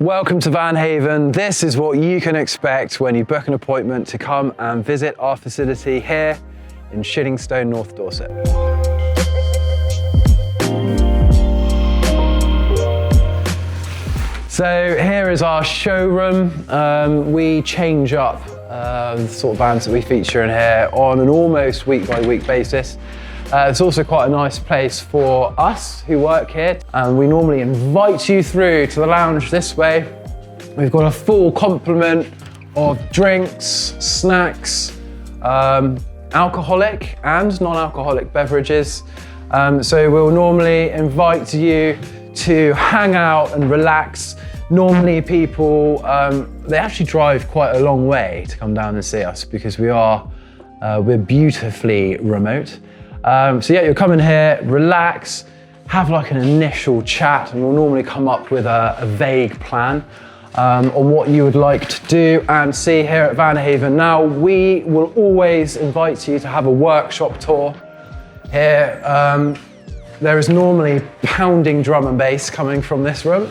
Welcome to Van Haven. This is what you can expect when you book an appointment to come and visit our facility here in Shillingstone, North Dorset. So here is our showroom. We change up the sort of vans that we feature in here on an almost week-by-week basis. It's also quite a nice place for us who work here, and we normally invite you through to the lounge this way. We've got a full complement of drinks, snacks, alcoholic and non-alcoholic beverages. So we'll normally invite you to hang out and relax. Normally people, they actually drive quite a long way to come down and see us because we're beautifully remote. So yeah, you'll come in here, relax, have like an initial chat, and we'll normally come up with a vague plan on what you would like to do and see here at Van Haven. Now, we will always invite you to have a workshop tour here. There is normally pounding drum and bass coming from this room,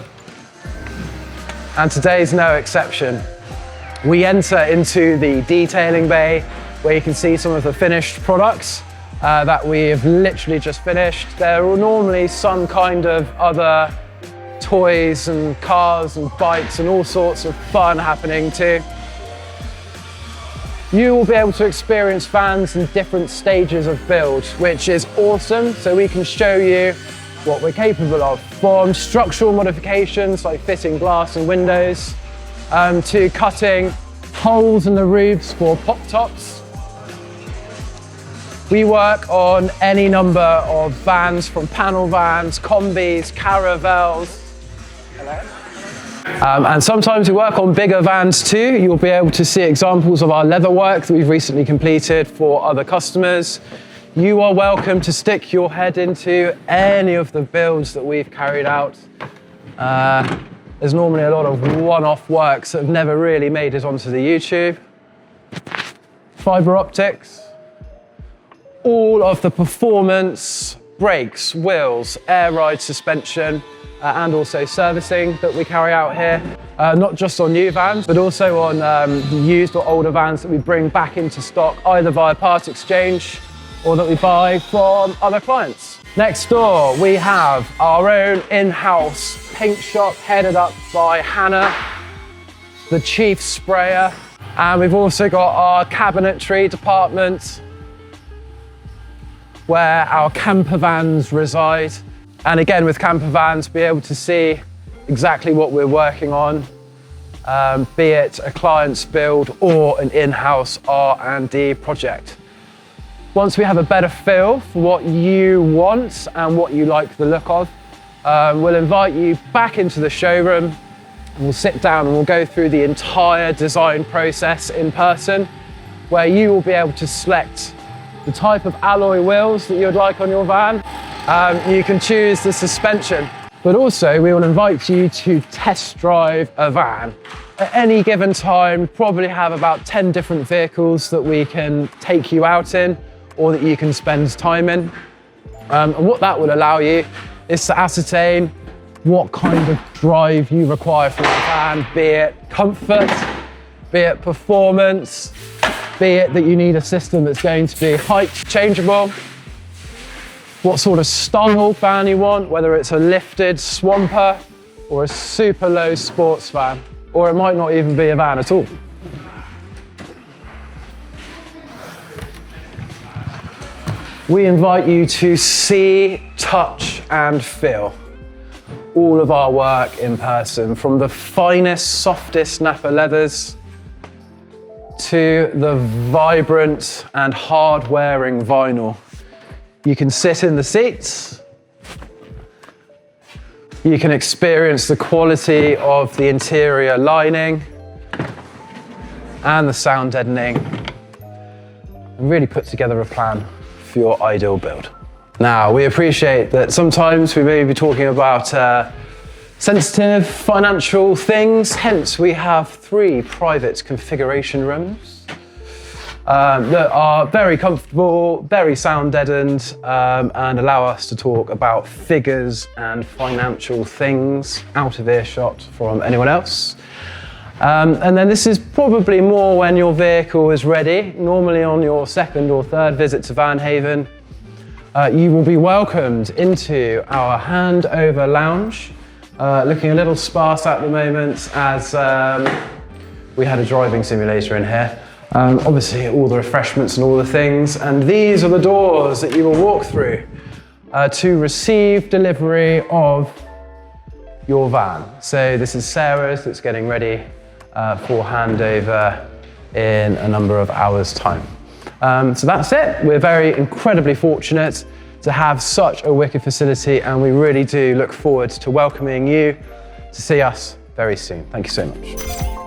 and today's no exception. We enter into the detailing bay where you can see some of the finished products that we have literally just finished. There are normally some kind of other toys and cars and bikes and all sorts of fun happening too. You will be able to experience vans in different stages of build, which is awesome. So we can show you what we're capable of, from structural modifications like fitting glass and windows, to cutting holes in the roofs for pop tops. We work on any number of vans, from panel vans, combis, caravels. And sometimes we work on bigger vans too. You'll be able to see examples of our leatherwork that we've recently completed for other customers. You are welcome to stick your head into any of the builds that we've carried out. There's normally a lot of one-off works that have never really made it onto the YouTube. Fibre optics. All of the performance, brakes, wheels, air ride suspension, and also servicing that we carry out here. Not just on new vans, but also on used or older vans that we bring back into stock, either via part exchange or that we buy from other clients. Next door, we have our own in-house paint shop headed up by Hannah, the chief sprayer. And we've also got our cabinetry department, where our camper vans reside. And again, with camper vans, be able to see exactly what we're working on, be it a client's build or an in-house R&D project. Once we have a better feel for what you want and what you like the look of, we'll invite you back into the showroom, and we'll sit down and we'll go through the entire design process in person, where you will be able to select the type of alloy wheels that you'd like on your van. You can choose the suspension, but also we will invite you to test drive a van. At any given time, probably have about 10 different vehicles that we can take you out in, or that you can spend time in. And what that will allow you is to ascertain what kind of drive you require for your van, be it comfort, be it performance, be it that you need a system that's going to be height changeable, what sort of style van you want, whether it's a lifted swamper or a super low sports van, or it might not even be a van at all. We invite you to see, touch and feel all of our work in person, from the finest, softest Napa leathers to the vibrant and hard-wearing vinyl. You can sit in the seats. You can experience the quality of the interior lining and the sound deadening, and really put together a plan for your ideal build. Now, we appreciate that sometimes we may be talking about sensitive financial things, hence we have 3 private configuration rooms. that are very comfortable, very sound deadened, and allow us to talk about figures and financial things out of earshot from anyone else. And then this is probably more when your vehicle is ready, normally on your second or third visit to Van Haven. You will be welcomed into our Handover lounge, looking a little sparse at the moment as we had a driving simulator in here. Obviously all the refreshments and all the things, and these are the doors that you will walk through to receive delivery of your van. So this is Sarah's that's getting ready for handover in a number of hours' time. So that's it. We're incredibly fortunate to have such a wicked facility, and we really do look forward to welcoming you to see us very soon. Thank you so much.